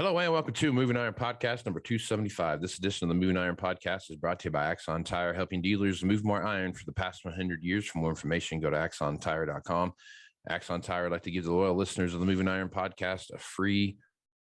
Hello and welcome to Moving Iron Podcast number 275. This edition of the Moving Iron Podcast is brought to you by Axon Tire, helping dealers move more iron for the past 100 years. For more information, go to axontire.com. Axon Tire would like to give the loyal listeners of the Moving Iron Podcast a free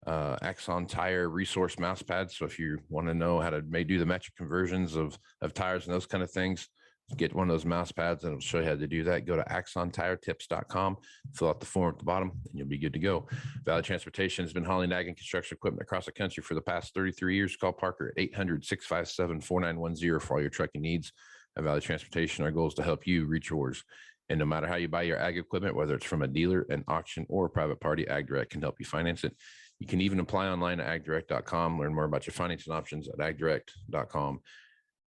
Axon Tire resource mouse pad. So if you want to know how to do the metric conversions of tires and those kind of things, get one of those mouse pads and it'll show you how to do that. Go to axontiretips.com, fill out the form at the bottom, and you'll be good to go. Valley Transportation has been hauling ag and construction equipment across the country for the past 33 years. Call Parker at 800-657-4910 for all your trucking needs. At Valley Transportation, our goal is to help you reach yours. And no matter how you buy your ag equipment, whether it's from a dealer, an auction, or a private party, AgDirect can help you finance it. You can even apply online at agdirect.com. Learn more about your financing options at agdirect.com.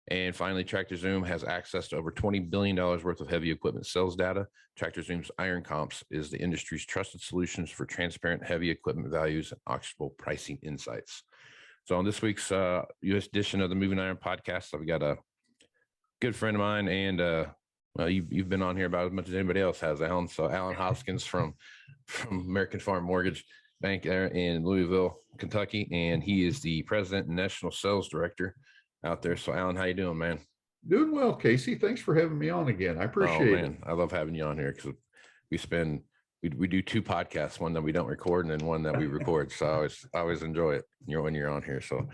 And finally, Tractor Zoom has access to over $20 billion worth of heavy equipment sales data. Tractor Zoom's Iron Comps is the industry's trusted solutions for transparent heavy equipment values and auctionable pricing insights. So on this week's U.S. edition of the Moving Iron Podcast, I've got a good friend of mine, and well, you've been on here about as much as anybody else has, Alan. So Alan Hoskins from American Farm Mortgage Bank there in Louisville, Kentucky, and he is the president and national sales director out there. So Alan, how you doing, man? Doing well, Casey. Thanks for having me on again. I appreciate it. I love having you on here because we do two podcasts, one that we don't record and then one that we record. So I always enjoy it when you're on here. So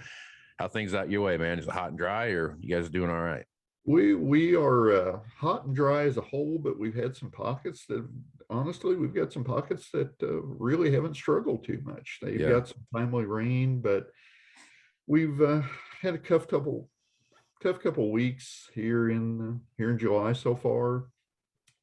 how things out your way, man? Is it hot and dry, or you guys doing all right? We are hot and dry as a whole, but we've had some pockets that, honestly, we've got some pockets that really haven't struggled too much. They've got some timely rain, but we've had a tough couple weeks here in July so far,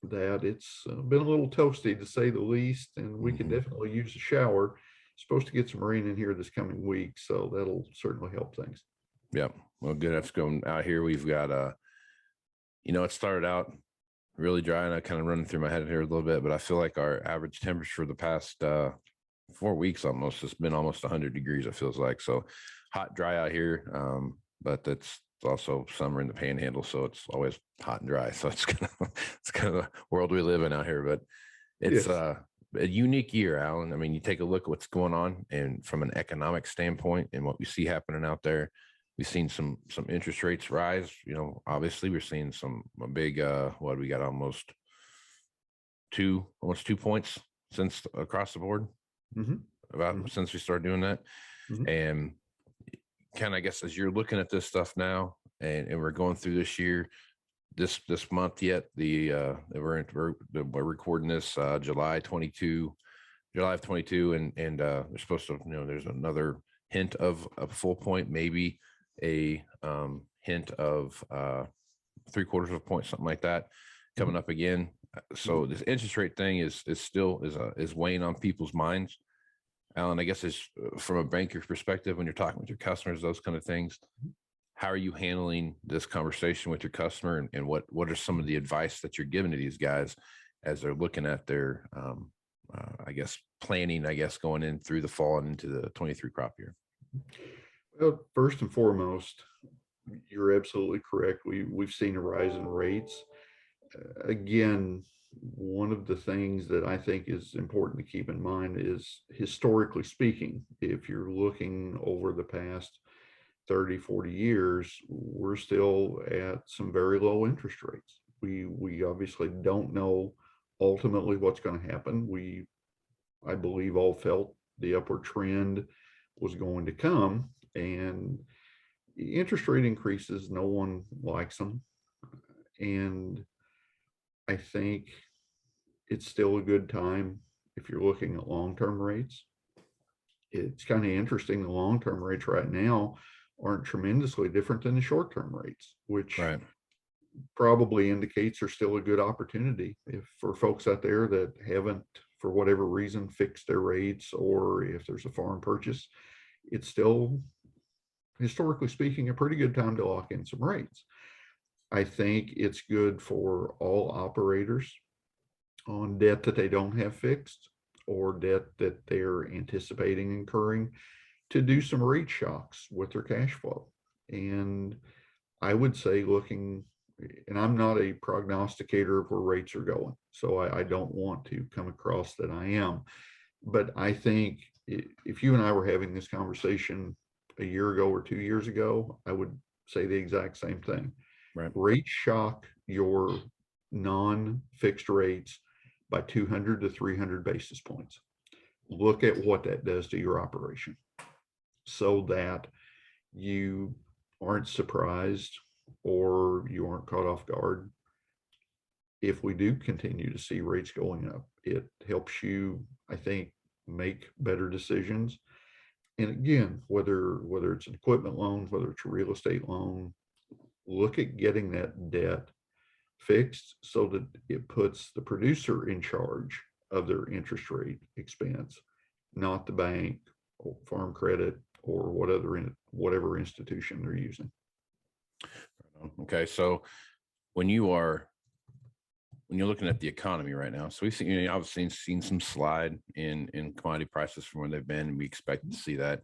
that it's been a little toasty to say the least, and we could definitely use a shower. Supposed to get some rain in here this coming week, so that'll certainly help things. Yeah, well, good. That's going out here. We've got it started out really dry, and I kind of running through my head here a little bit, but I feel like our average temperature for the past 4 weeks almost has been almost 100 degrees, it feels like. So hot, dry out here, but that's also summer in the Panhandle, so it's always hot and dry. So it's kind of the world we live in out here. But it's a unique year, Alan. I mean, you take a look at what's going on, and from an economic standpoint and what we see happening out there, we've seen some interest rates rise. Obviously, we're seeing a big we got almost 2 points since across the board. Since we started doing that. And kind of, I guess, as you're looking at this stuff now, and we're going through this year, this month yet, we're recording this July of 22, and they're supposed to, there's another hint of a full point, maybe a hint of 3/4 of a point, something like that, coming up again. So this interest rate thing is still weighing on people's minds. Alan, I guess is from a banker's perspective, when you're talking with your customers, those kind of things, how are you handling this conversation with your customer, and what are some of the advice that you're giving to these guys as they're looking at their, planning, going in through the fall and into the 23 crop year? Well, first and foremost, you're absolutely correct. We've seen a rise in rates. Again, one of the things that I think is important to keep in mind is, historically speaking, if you're looking over the past 30, 40 years, we're still at some very low interest rates. We obviously don't know ultimately what's going to happen. I believe, all felt the upward trend was going to come, and interest rate increases, no one likes them. And I think it's still a good time if you're looking at long-term rates. It's kind of interesting. The long-term rates right now aren't tremendously different than the short-term rates, which probably indicates there's still a good opportunity for folks out there that haven't, for whatever reason, fixed their rates, or if there's a foreign purchase. It's still, historically speaking, a pretty good time to lock in some rates. I think it's good for all operators on debt that they don't have fixed, or debt that they're anticipating incurring, to do some rate shocks with their cash flow. And I would say, looking, and I'm not a prognosticator of where rates are going, so I don't want to come across that I am, but I think if you and I were having this conversation a year ago or 2 years ago, I would say the exact same thing. Right. Rate shock your non-fixed rates by 200 to 300 basis points. Look at what that does to your operation so that you aren't surprised or you aren't caught off guard. If we do continue to see rates going up, it helps you, I think, make better decisions. And again, whether it's an equipment loan, whether it's a real estate loan, look at getting that debt fixed so that it puts the producer in charge of their interest rate expense, not the bank or Farm Credit or whatever institution they're using. Okay, so when you're looking at the economy right now, so we've seen, obviously seen some slide in commodity prices from where they've been, and we expect to see that.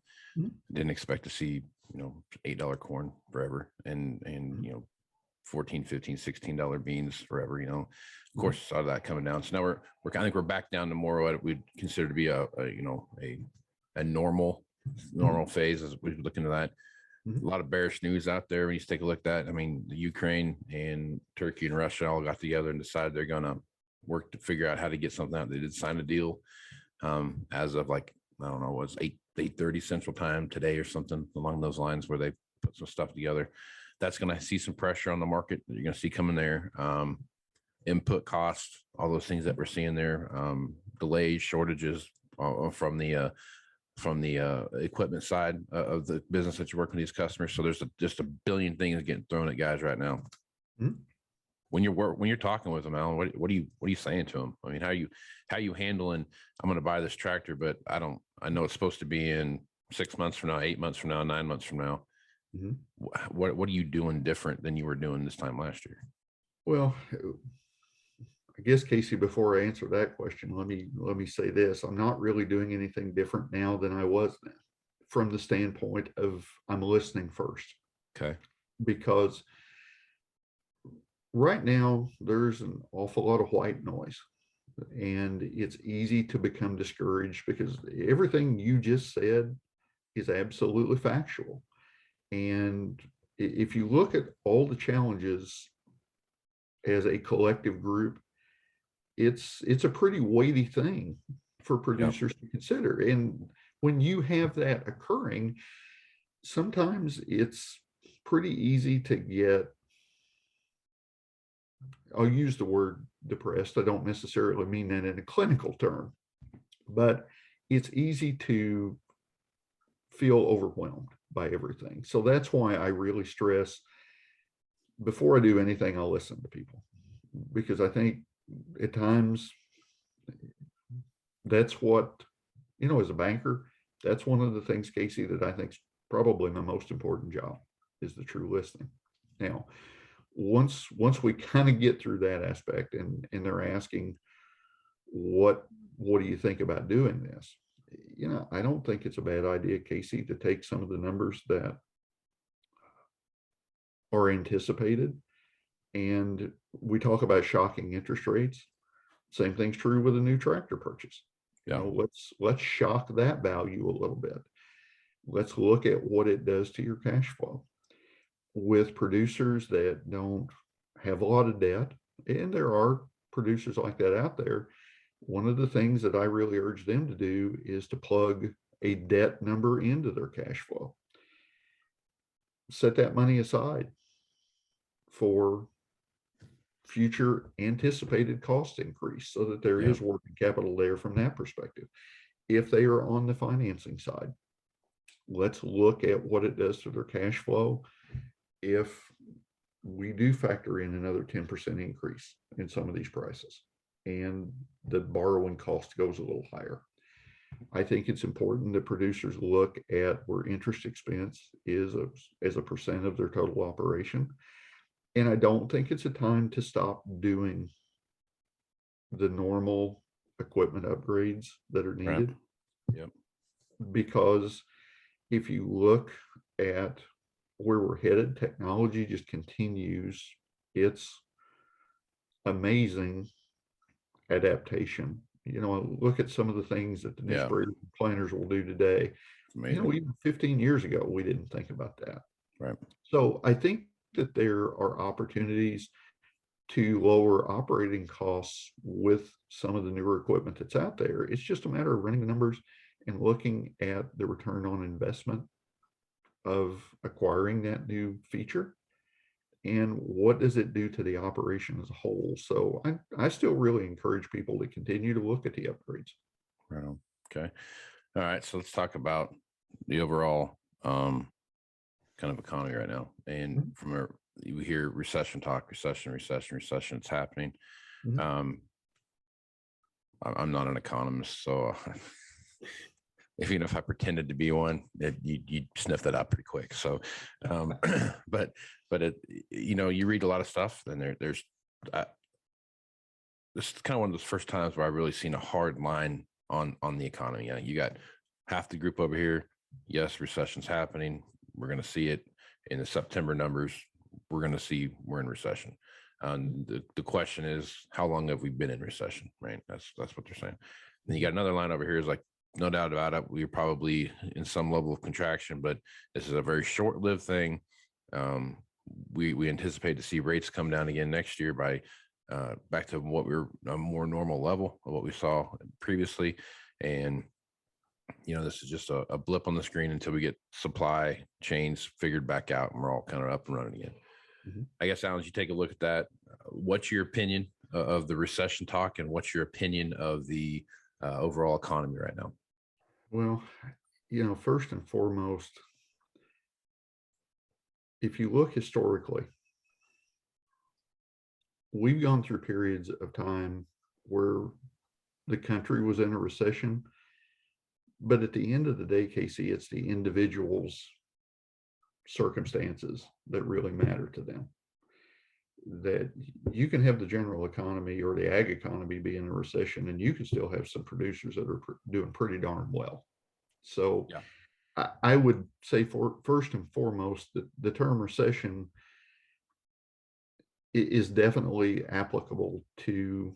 Didn't expect to see, $8 corn forever, and $14, $15, $16 beans forever. Of course, saw that coming down. So now I think we're back down to more what we'd consider to be a normal phase as we look into that. A lot of bearish news out there when you take a look at that. I mean, the Ukraine and Turkey and Russia all got together and decided they're going to work to figure out how to get something out. They did sign a deal as of, like, I don't know, it was 8:30 Central Time today or something along those lines, where they put some stuff together. That's going to see some pressure on the market that you're going to see coming there. Input costs, all those things that we're seeing there, delays, shortages from the equipment side of the business that you're working with these customers. So there's just a billion things getting thrown at guys right now. When you're talking with them, Alan, what are you saying to them? I mean, how are you handling, I'm going to buy this tractor, but I know it's supposed to be in 6 months from now, 8 months from now, 9 months from now. What are you doing different than you were doing this time last year? Well, I guess, Casey, before I answer that question, let me say this. I'm not really doing anything different now than I was then, from the standpoint of I'm listening first. Okay. Because right now there's an awful lot of white noise, and it's easy to become discouraged because everything you just said is absolutely factual. And if you look at all the challenges as a collective group, it's a pretty weighty thing for producers to consider. And when you have that occurring, sometimes it's pretty easy to get, I'll use the word depressed. I don't necessarily mean that in a clinical term, but it's easy to feel overwhelmed by everything. So that's why I really stress, before I do anything, I'll listen to people, because I think at times that's what, as a banker, that's one of the things, Casey, that I think is probably my most important job, is the true listening. Now, once we kind of get through that aspect, and they're asking, what do you think about doing this? I don't think it's a bad idea, Casey, to take some of the numbers that are anticipated. And we talk about shocking interest rates. Same thing's true with a new tractor purchase. Let's shock that value a little bit. Let's look at what it does to your cash flow. With producers that don't have a lot of debt, and there are producers like that out there, one of the things that I really urge them to do is to plug a debt number into their cash flow. Set that money aside for future anticipated cost increase, so that there is working capital there from that perspective. If they are on the financing side, let's look at what it does to their cash flow if we do factor in another 10% increase in some of these prices and the borrowing cost goes a little higher. I think it's important that producers look at where interest expense is as a percent of their total operation. And I don't think it's a time to stop doing the normal equipment upgrades that are needed. Yep. Because if you look at where we're headed, technology just continues its amazing adaptation look at some of the things that the new Yeah. sprayers and planters will do today. It's amazing. Even 15 years ago, we didn't think about that. Right. So I think that there are opportunities to lower operating costs with some of the newer equipment that's out there. It's just a matter of running the numbers and looking at the return on investment of acquiring that new feature and what does it do to the operation as a whole. So I still really encourage people to continue to look at the upgrades. Right on. Okay. All right. So let's talk about the overall kind of economy right now. And from you hear recession talk, recession. It's happening. Mhm. I'm not an economist, so even if I pretended to be one, you'd sniff that out pretty quick. So, but it, you read a lot of stuff, and there's this is kind of one of those first times where I really seen a hard line on the economy. You got half the group over here. Yes, recession's happening. We're going to see it in the September numbers. We're going to see we're in recession. The question is, how long have we been in recession? Right. That's what they're saying. Then you got another line over here is like, no doubt about it, we're probably in some level of contraction, but this is a very short-lived thing. We anticipate to see rates come down again next year by back to what we're a more normal level of what we saw previously. And this is just a blip on the screen until we get supply chains figured back out and we're all kind of up and running again. Mm-hmm. I guess, Alan, as you take a look at that, what's your opinion of the recession talk, and what's your opinion of the overall economy right now? Well, first and foremost, if you look historically, we've gone through periods of time where the country was in a recession. But at the end of the day, Casey, it's the individual's circumstances that really matter to them. That you can have the general economy or the ag economy be in a recession, and you can still have some producers that are doing pretty darn well. So yeah. I would say first and foremost that the term recession is definitely applicable to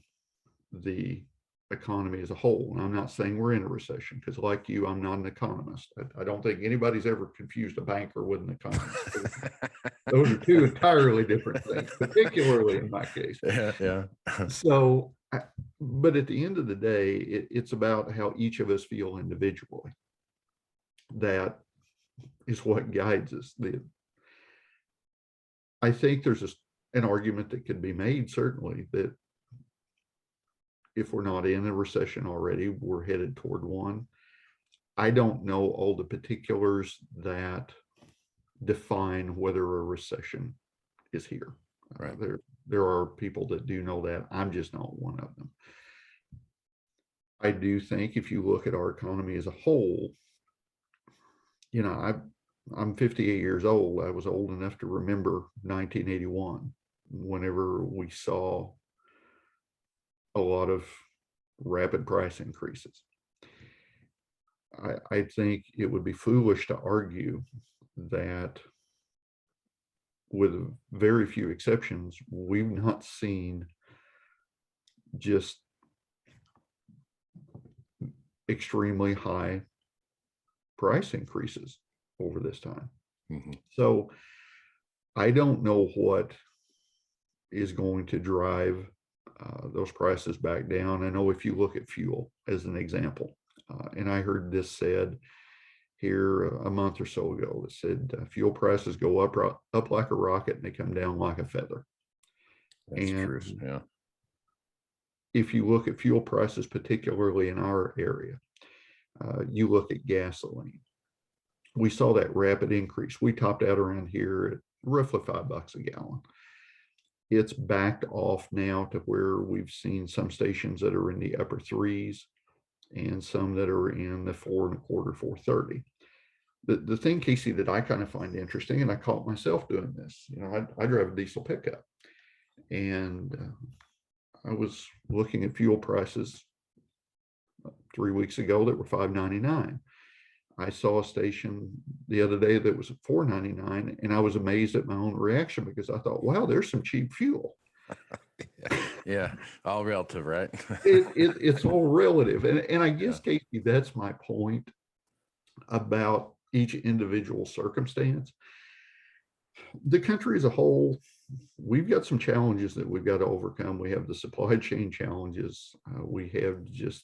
the economy as a whole. And I'm not saying we're in a recession, because like you, I'm not an economist. I don't think anybody's ever confused a banker with an economist. Those are two entirely different things, particularly in my case. Yeah. So, but at the end of the day, it's about how each of us feel individually. That is what guides us. I think there's an argument that could be made, certainly, that if we're not in a recession already, we're headed toward one. I don't know all the particulars that define whether a recession is here. Right. There are people that do know that. I'm just not one of them. I do think if you look at our economy as a whole, I'm 58 years old. I was old enough to remember 1981, whenever we saw a lot of rapid price increases. I think it would be foolish to argue that, with very few exceptions, we've not seen just extremely high price increases over this time. Mm-hmm. So I don't know what is going to drive those prices back down. I know if you look at fuel as an example, and I heard this said here a month or so ago, that said fuel prices go up like a rocket and they come down like a feather. That's true. Yeah. If you look at fuel prices, particularly in our area, you look at gasoline. We saw that rapid increase. We topped out around here at roughly $5 a gallon. It's backed off now to where we've seen some stations that are in the upper threes and some that are in the $4.25, $4.30. The thing, Casey, that I kind of find interesting, and I caught myself doing this, I drive a diesel pickup, and I was looking at fuel prices 3 weeks ago that were $5.99. I saw a station the other day that was at $4.99, and I was amazed at my own reaction, because I thought, wow, there's some cheap fuel. Yeah, all relative, right? It's all relative. And I guess, Yeah. Casey, that's my point about each individual circumstance. The country as a whole, we've got some challenges that we've got to overcome. We have the supply chain challenges. We have just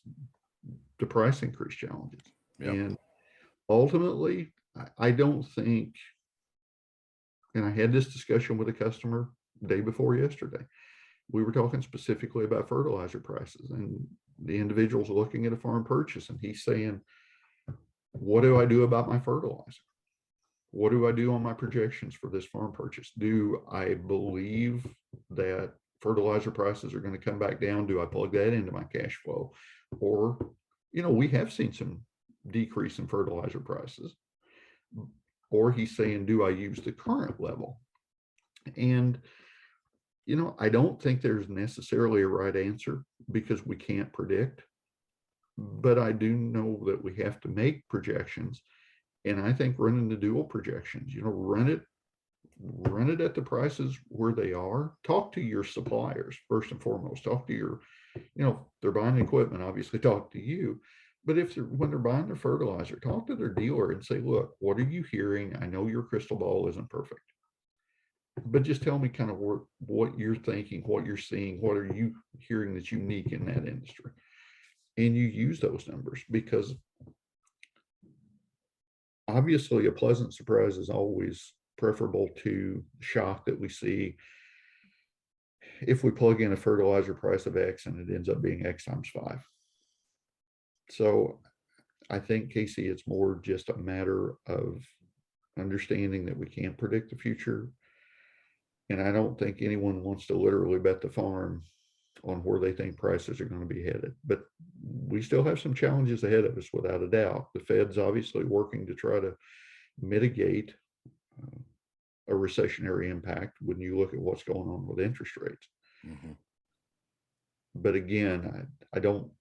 the price increase challenges. Yep. And ultimately, I don't think, and I had this discussion with a customer day before yesterday. We were talking specifically about fertilizer prices, and the individual's looking at a farm purchase, and he's saying, what do I do about my fertilizer? What do I do on my projections for this farm purchase? Do I believe that fertilizer prices are going to come back down? Do I plug that into my cash flow? Or, we have seen some decrease in fertilizer prices. Or he's saying, do I use the current level? And, I don't think there's necessarily a right answer because we can't predict. But I do know that we have to make projections. And I think running the dual projections, run it at the prices where they are. Talk to your suppliers first and foremost. Talk to your, they're buying equipment, obviously talk to you. But when they're buying their fertilizer, talk to their dealer and say, look, what are you hearing? I know your crystal ball isn't perfect, but just tell me kind of what you're thinking, what you're seeing, what are you hearing that's unique in that industry? And you use those numbers, because obviously a pleasant surprise is always preferable to shock that we see if we plug in a fertilizer price of X and it ends up being X times 5. So I think, Casey, it's more just a matter of understanding that we can't predict the future. And I don't think anyone wants to literally bet the farm on where they think prices are going to be headed. But we still have some challenges ahead of us, without a doubt. The Fed's obviously working to try to mitigate a recessionary impact when you look at what's going on with interest rates. Mm-hmm. But again, I don't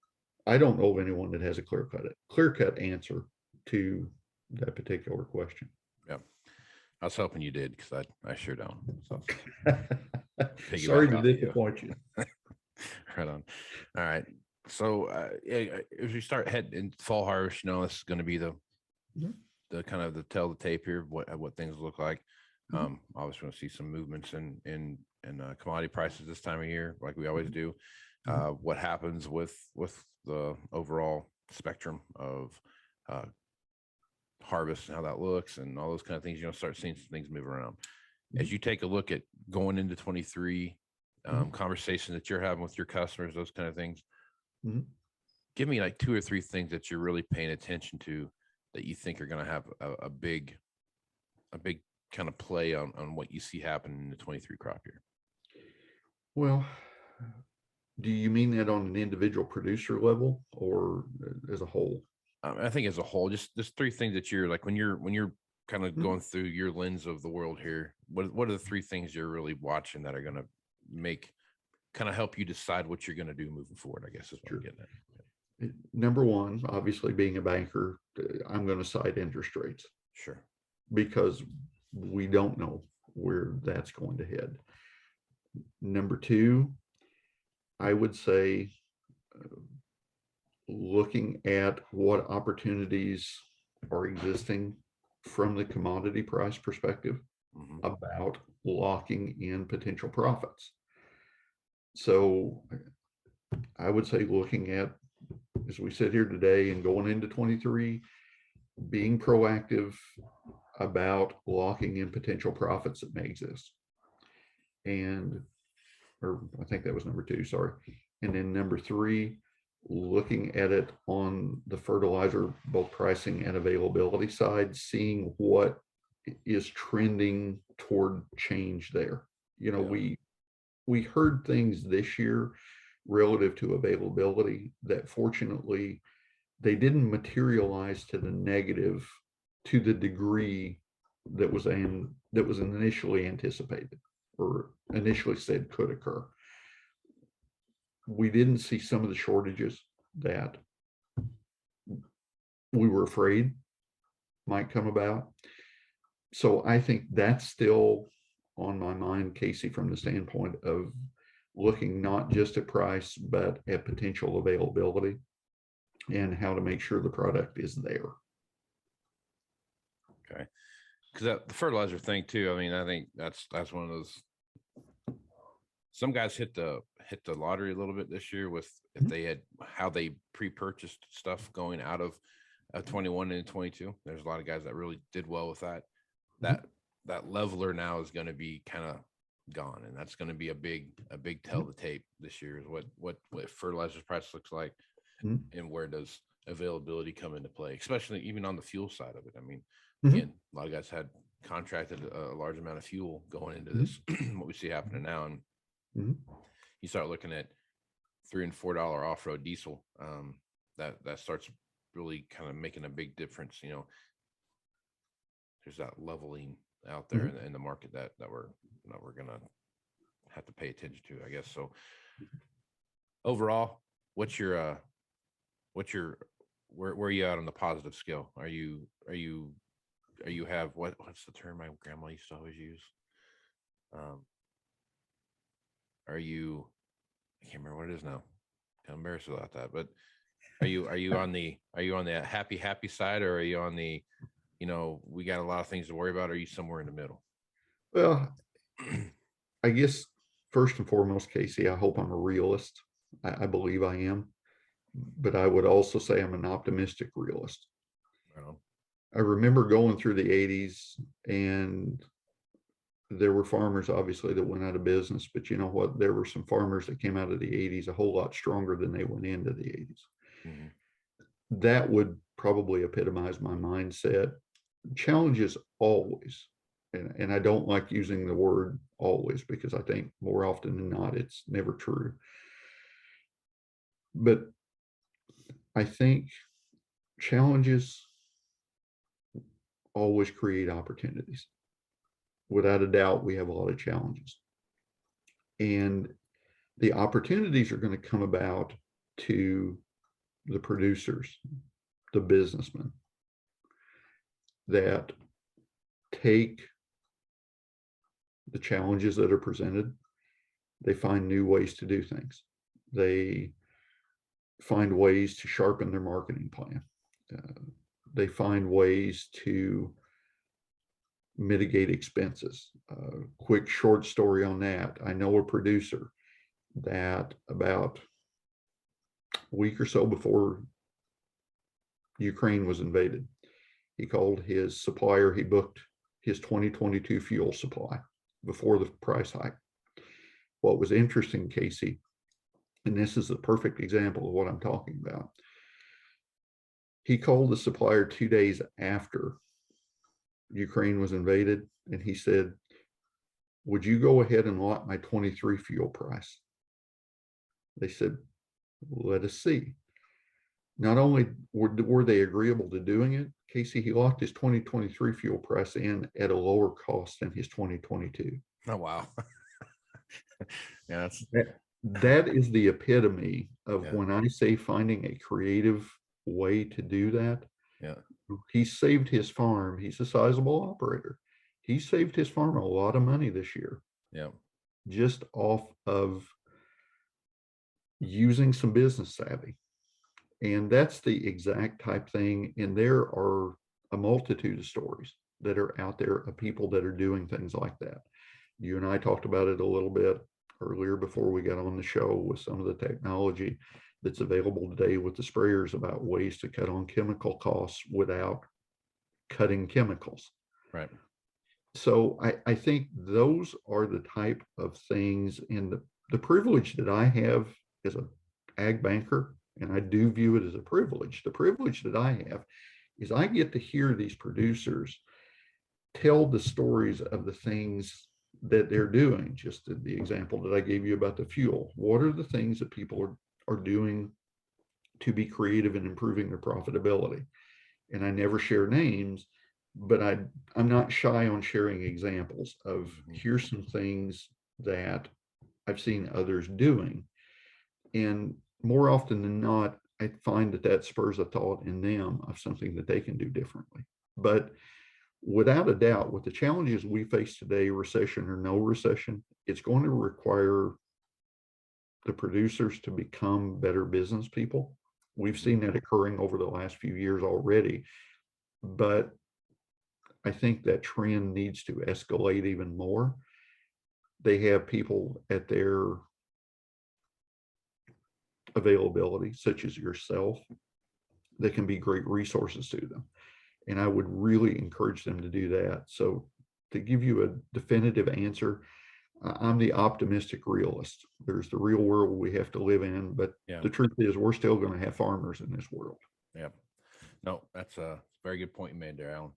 know of anyone that has a clear-cut answer to that particular question. Yep. I was hoping you did, because I sure don't. So sorry to disappoint you. Right on. All right. So as we start heading into fall harvest, this is going to be the kind of the tell the tape here of what things look like. Obviously, going to see some movements in commodity prices this time of year, like we always do. What happens with the overall spectrum of harvest and how that looks and all those kind of things, start seeing some things move around. As you take a look at going into 23, conversations that you're having with your customers, those kind of things, give me like 2 or 3 things that you're really paying attention to that you think are going to have a big kind of play on what you see happening in the 23 crop year. Well, do you mean that on an individual producer level or as a whole? I think as a whole, just 3 things that you're like, when you're kind of going through your lens of the world here, what are the 3 things you're really watching that are going to kind of help you decide what you're going to do moving forward, I guess is what I'm getting at. Number one, obviously being a banker, I'm going to cite interest rates. Sure. Because we don't know where that's going to head. Number 2, I would say looking at what opportunities are existing from the commodity price perspective about locking in potential profits. So I would say looking at, as we sit here today and going into 23, being proactive about locking in potential profits that may exist. Or I think that was number 2, sorry. And then number 3, looking at it on the fertilizer, both pricing and availability side, seeing what is trending toward change there. We heard things this year relative to availability that fortunately they didn't materialize to the negative to the degree that was initially anticipated or initially said could occur. We didn't see some of the shortages that we were afraid might come about. So I think that's still on my mind, Casey, from the standpoint of looking not just at price, but at potential availability and how to make sure the product is there. Okay. Because the fertilizer thing too, I mean, I think that's one of those. Some guys hit the lottery a little bit this year with if they had how they pre-purchased stuff going out of 21 and 22. There's a lot of guys that really did well with that. That leveler now is going to be kind of gone, and that's going to be a big tell the tape this year is what fertilizer price looks like, and where does availability come into play, especially even on the fuel side of it. I mean, again, a lot of guys had contracted a large amount of fuel going into this, what we see happening now, and you start looking at $3 and $4 off-road diesel, that starts really kind of making a big difference. You know, there's that leveling out there in the market that we're gonna have to pay attention to, I guess. So overall, where are you at on the positive scale? Are you have what's the term my grandma used to always use? Are you, I can't remember what it is now. I'm embarrassed about that, but are you on the happy side, or are you on the, you know, we got a lot of things to worry about? Or are you somewhere in the middle? Well, I guess first and foremost, Casey, I hope I'm a realist. I believe I am, but I would also say I'm an optimistic realist. I remember going through the 80s, and there were farmers obviously that went out of business, but you know what? There were some farmers that came out of the 80s a whole lot stronger than they went into the 80s. That would probably epitomize my mindset. Challenges always, and I don't like using the word always because I think more often than not, it's never true. But I think challenges always create opportunities. Without a doubt, we have a lot of challenges. And the opportunities are going to come about to the producers, the businessmen that take the challenges that are presented. They find new ways to do things. They find ways to sharpen their marketing plan. They find ways to mitigate expenses. Quick short story on that. I know a producer that about a week or so before Ukraine was invaded, he called his supplier. He booked his 2022 fuel supply before the price hike. What was interesting, Casey, and this is a perfect example of what I'm talking about. He called the supplier 2 days after Ukraine was invaded, and he said, "Would you go ahead and lock my 23 fuel price?" They said, "Let us see." Not only were they agreeable to doing it, Casey, he locked his 2023 fuel price in at a lower cost than his 2022. Oh, wow. Yeah, that is the epitome of when I say finding a creative way to do that. Yeah. He saved his farm. He's a sizable operator. He saved his farm a lot of money this year. Yeah. Just off of using some business savvy. And that's the exact type thing. And there are a multitude of stories that are out there of people that are doing things like that. You and I talked about it a little bit earlier before we got on the show with some of the technology that's available today with the sprayers about ways to cut on chemical costs without cutting chemicals. Right. So I think those are the type of things, and the privilege that I have as an ag banker, and I do view it as a privilege. The privilege that I have is I get to hear these producers tell the stories of the things that they're doing. Just the example that I gave you about the fuel. What are the things that people are doing to be creative in improving their profitability? And I never share names, but I'm not shy on sharing examples of here's some things that I've seen others doing. And more often than not, I find that spurs a thought in them of something that they can do differently. But without a doubt, with the challenges we face today, recession or no recession, it's going to require the producers to become better business people. We've seen that occurring over the last few years already, but I think that trend needs to escalate even more. They have people at their availability, such as yourself, that can be great resources to them. And I would really encourage them to do that. So to give you a definitive answer, I'm the optimistic realist. There's the real world we have to live in, but the truth is we're still going to have farmers in this world. Yep. No, that's a very good point you made there, Alan.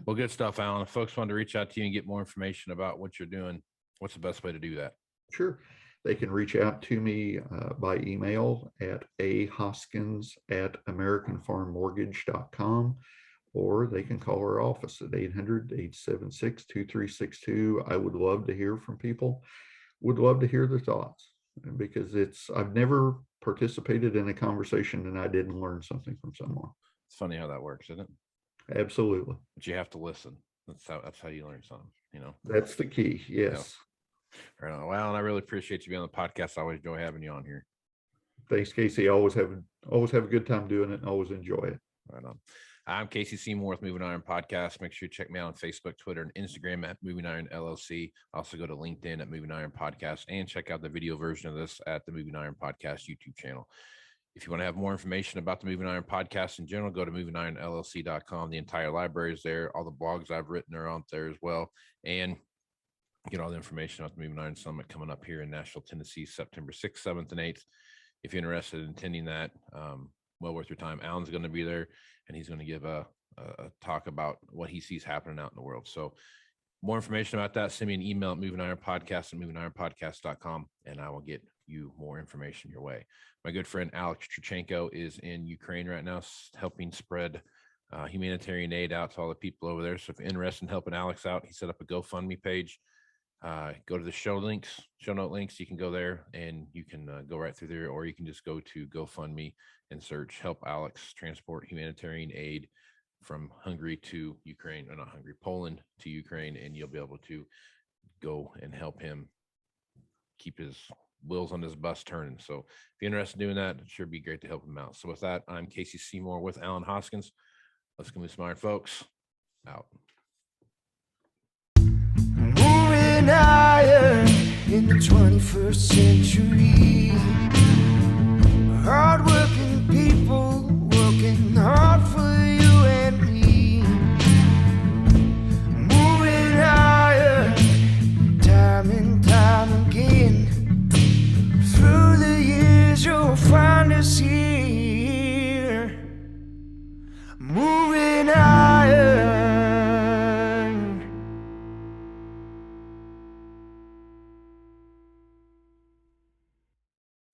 Well, good stuff, Alan. If folks want to reach out to you and get more information about what you're doing, what's the best way to do that? Sure. They can reach out to me by email at ahoskins@americanfarmmortgage.com, or they can call our office at 800-876-2362. I would love to hear from people. Would love to hear their thoughts, because I've never participated in a conversation and I didn't learn something from someone. It's funny how that works, isn't it? Absolutely. But you have to listen. That's how you learn something, That's the key. Yes. Right on. Well, and I really appreciate you being on the podcast. I always enjoy having you on here. Thanks, Casey. I always have a good time doing it and always enjoy it. Right on. I'm Casey Seymour with Moving Iron Podcast. Make sure you check me out on Facebook, Twitter, and Instagram at Moving Iron LLC. Also go to LinkedIn at Moving Iron Podcast, and check out the video version of this at the Moving Iron Podcast YouTube channel. If you want to have more information about the Moving Iron Podcast in general, go to MovingIronLLC.com. The entire library is there. All the blogs I've written are out there as well. And get all the information about the Moving Iron Summit coming up here in Nashville, Tennessee, September 6th, 7th, and 8th. If you're interested in attending that, well worth your time. Alan's going to be there, and he's going to give a talk about what he sees happening out in the world. So more information about that, send me an email at MovingIronPodcast at MovingIronPodcast.com, and I will get you more information your way. My good friend Alex Trichenko is in Ukraine right now, helping spread humanitarian aid out to all the people over there. So if you're interested in helping Alex out, he set up a GoFundMe page. Go to the show note links. You can go there and you can go right through there, or you can just go to GoFundMe and search "Help Alex Transport Humanitarian Aid from Hungary to Ukraine," or not Hungary, Poland to Ukraine, and you'll be able to go and help him keep his wheels on his bus turning. So if you're interested in doing that, it sure be great to help him out. So with that, I'm Casey Seymour with Alan Hoskins. Let's go move some iron, folks. Out. Moving iron in the 21st century. Hard-working people working hard for you and me. Moving iron time and time again. Through the years you'll find us here. Moving